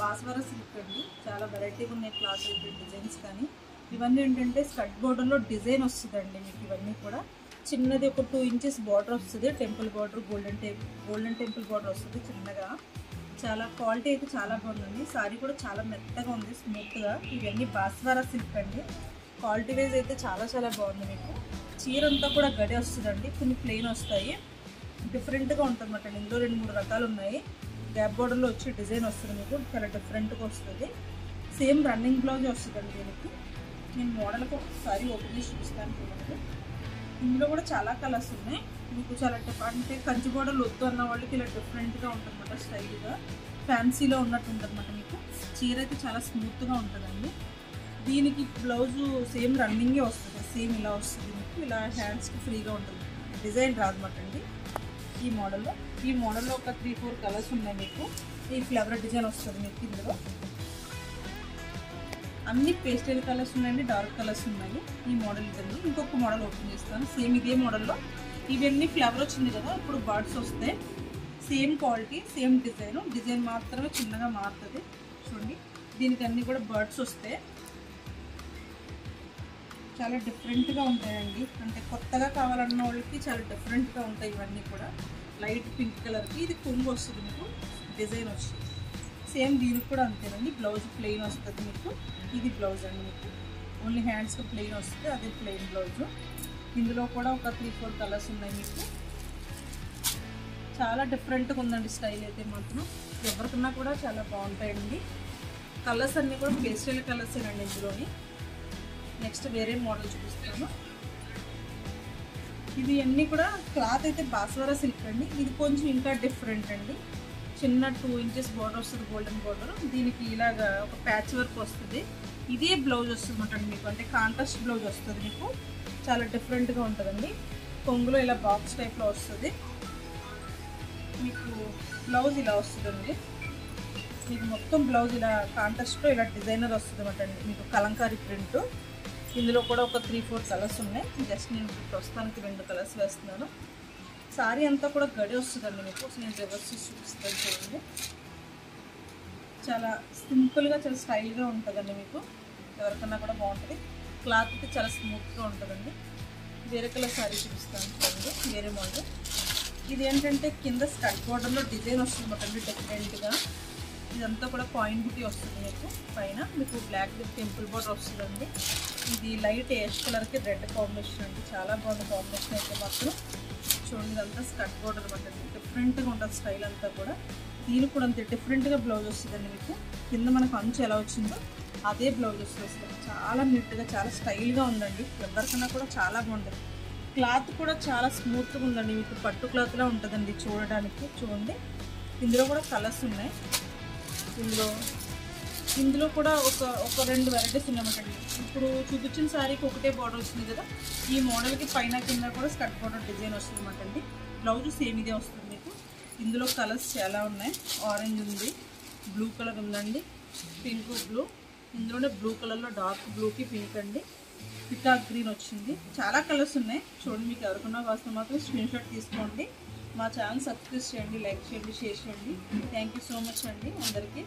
బాస్వరా silk అండి. చాలా వెరైటీగా ఉన్నాయి క్లాత్ అయితే డిజైన్స్ కానీ. ఇవన్నీ ఏంటంటే స్కర్ట్ బోర్డర్లో డిజైన్ వస్తుందండి మీకు. ఇవన్నీ కూడా చిన్నది ఒక 2 ఇంచెస్ బార్డర్ వస్తుంది, temple border, golden temple border వస్తుంది చిన్నగా. చాలా క్వాలిటీ అయితే చాలా బాగుందండి. సారీ కూడా చాలా మెత్తగా ఉంది, స్మూత్గా. ఇవన్నీ బాస్వరా సిల్క్ అండి. క్వాలిటీ వైజ్ అయితే చాలా చాలా బాగుంది. మీకు చీర అంతా కూడా గడి వస్తుందండి, కొన్ని ప్లెయిన్ వస్తాయి. డిఫరెంట్గా ఉంటుంది అన్నమాట. ఇందులో 2-3 రకాలు ఉన్నాయి. గ్యాప్ బోర్డర్లో వచ్చి డిజైన్ వస్తుంది మీకు, చాలా డిఫరెంట్గా వస్తుంది. సేమ్ రన్నింగ్ బ్లౌజ్ వస్తుందండి దీనికి. నేను మోడల్కి ఒకసారి ఓపెన్ చేసి చూపిస్తాను చూడండి. ఇందులో కూడా చాలా కలర్స్ ఉన్నాయి మీకు. చాలా అంటే కంచి బోర్డర్లు వద్దు అన్న వాళ్ళకి ఇలా డిఫరెంట్గా ఉంటుందన్నమాట, స్టైల్గా ఫ్యాన్సీలో ఉన్నట్టు ఉంటుందన్నమాట. మీకు చీర అయితే చాలా స్మూత్గా ఉంటుందండి. దీనికి బ్లౌజు సేమ్ రన్నింగే వస్తుంది, సేమ్ ఇలా వస్తుంది మీకు. ఇలా హ్యాండ్స్కి ఫ్రీగా ఉంటుంది, డిజైన్ రాదన్నమాట అండి. ఈ మోడల్లో ఒక 3-4 కలర్స్ ఉన్నాయి మీకు. ఈ ఫ్లవర్ డిజైన్ వస్తుంది మీకు. ఇందులో అన్ని పేస్టల్ కలర్స్ ఉన్నాయండి, డార్క్ కలర్స్ ఉన్నాయి. ఈ మోడల్ ఇదండి. ఇంకొక మోడల్ ఓపెన్ చేస్తాను, సేమ్ ఇదే మోడల్లో. ఇవన్నీ ఫ్లవర్ వచ్చింది కదా, ఇప్పుడు బర్డ్స్ వస్తాయి. సేమ్ క్వాలిటీ, సేమ్ డిజైన్ మాత్రమే చిన్నగా మారుతుంది చూడండి. దీనికి అన్నీ కూడా బర్డ్స్ వస్తాయి. చాలా డిఫరెంట్గా ఉంటాయండి. అంటే కొత్తగా కావాలన్న వాళ్ళకి చాలా డిఫరెంట్గా ఉంటాయి ఇవన్నీ కూడా. లైట్ పింక్ కలర్కి ఇది కొంగు వస్తుంది మీకు, డిజైన్ వస్తుంది. సేమ్ దీనికి కూడా అంతేనండి. బ్లౌజ్ ప్లెయిన్ వస్తుంది మీకు. ఇది బ్లౌజ్ అండి మీకు. ఓన్లీ హ్యాండ్స్కి ప్లెయిన్ వస్తుంది, అదే ప్లెయిన్ బ్లౌజు. ఇందులో కూడా ఒక 3-4 కలర్స్ ఉన్నాయి మీకు. చాలా డిఫరెంట్గా ఉందండి స్టైల్ అయితే మాత్రం. ఎవరికన్నా కూడా చాలా బాగుంటాయండి. కలర్స్ అన్నీ కూడా పేస్టల్ కలర్స్ అండి ఇందులోని. నెక్స్ట్ వేరే మోడల్ చూపిస్తాను. ఇది అన్నీ కూడా క్లాత్ అయితే బాస్వరా సిల్క్ అండి. ఇది కొంచెం ఇంకా డిఫరెంట్ అండి. చిన్న 2 ఇంచెస్ బార్డర్ వస్తుంది, గోల్డెన్ బార్డర్. దీనికి ఇలాగా ఒక ప్యాచ్ వర్క్ వస్తుంది. ఇదే బ్లౌజ్ వస్తుంది అన్నమాట మీకు. అంటే కాంట్రాస్ట్ బ్లౌజ్ వస్తుంది మీకు. చాలా డిఫరెంట్గా ఉంటుందండి. కొంగులో ఇలా బాక్స్ టైప్లో వస్తుంది మీకు. బ్లౌజ్ ఇలా వస్తుందండి మీకు. మొత్తం బ్లౌజ్ ఇలా కాంట్రాస్ట్లో ఇలా డిజైనర్ వస్తుంది అన్నమాట అండి మీకు, కలంకారీ ప్రింట్. ఇందులో కూడా ఒక 3-4 కలర్స్ ఉన్నాయి. జస్ట్ నేను ప్రస్తుతానికి 2 కలర్స్ వేస్తున్నాను. సారీ అంతా కూడా గడి వస్తుందండి మీకు. నేను రివర్స్ చూపిస్తాను చూడండి. చాలా సింపుల్గా, చాలా స్టైల్గా ఉంటుందండి మీకు. ఎవరికన్నా కూడా బాగుంటుంది. క్లాత్ అయితే చాలా స్మూత్గా ఉంటుందండి. వేరే కలర్ సారీ చూపిస్తాను చూడండి, వేరే మోడల్. ఇది ఏంటంటే కింద స్కర్ట్ బోర్డర్లో డిజైన్ వస్తుంది అన్నమాట డిఫరెంట్గా. ఇదంతా కూడా కాయిన్ బుటీ వస్తుంది మీకు. పైన మీకు బ్లాక్ విత్ టెంపుల్ బోర్డర్ వస్తుందండి. ఇది లైట్ యాష్ కలర్కి రెడ్ కాంబినేషన్ అండి. చాలా బాగుంది కాంబినేషన్ అయితే మాత్రం. చూడండి ఇదంతా స్కర్ట్ బోర్డర్ అనమాట. డిఫరెంట్గా ఉంటుంది స్టైల్ అంతా కూడా. దీనికి కూడా అంతే డిఫరెంట్గా బ్లౌజ్ వస్తుందండి మీకు. కింద మనకు అంచు ఎలా వచ్చిందో అదే బ్లౌజ్ వస్తుంది. చాలా నీట్గా, చాలా స్టైల్గా ఉందండి. ఎవరికన్నా కూడా చాలా బాగుంటుంది. క్లాత్ కూడా చాలా స్మూత్గా ఉందండి మీకు. పట్టు క్లాత్లా ఉంటుందండి చూడడానికి. చూడండి ఇందులో కూడా కలర్స్ ఉన్నాయి. ఇందులో కూడా ఒక 2 వెరైటీస్ ఉన్నాయన్నమాట. ఇప్పుడు చూపించిన శారీకి ఒకటే బార్డర్ వచ్చింది కదా, ఈ మోడల్కి పైన కింద కూడా స్కర్ట్ బార్డర్ డిజైన్ వస్తుంది అన్నమాట అండి. బ్లౌజ్ సేమ్ ఇదే వస్తుంది మీకు. ఇందులో కలర్స్ చాలా ఉన్నాయి. ఆరెంజ్ ఉంది, బ్లూ కలర్ ఉందండి, పింక్, బ్లూ. ఇందులోనే బ్లూ కలర్లో డార్క్ బ్లూకి పింక్ అండి, పికాక్ గ్రీన్ వచ్చింది. చాలా కలర్స్ ఉన్నాయి చూడండి. మీకు ఎవరికన్నా కావాల్సిన మాత్రం స్క్రీన్ షాట్ తీసుకోండి. మా ఛానల్ సబ్స్క్రైబ్ చేయండి, లైక్ చేయండి, షేర్ చేయండి. థ్యాంక్ యూ సో మచ్ అండి అందరికీ.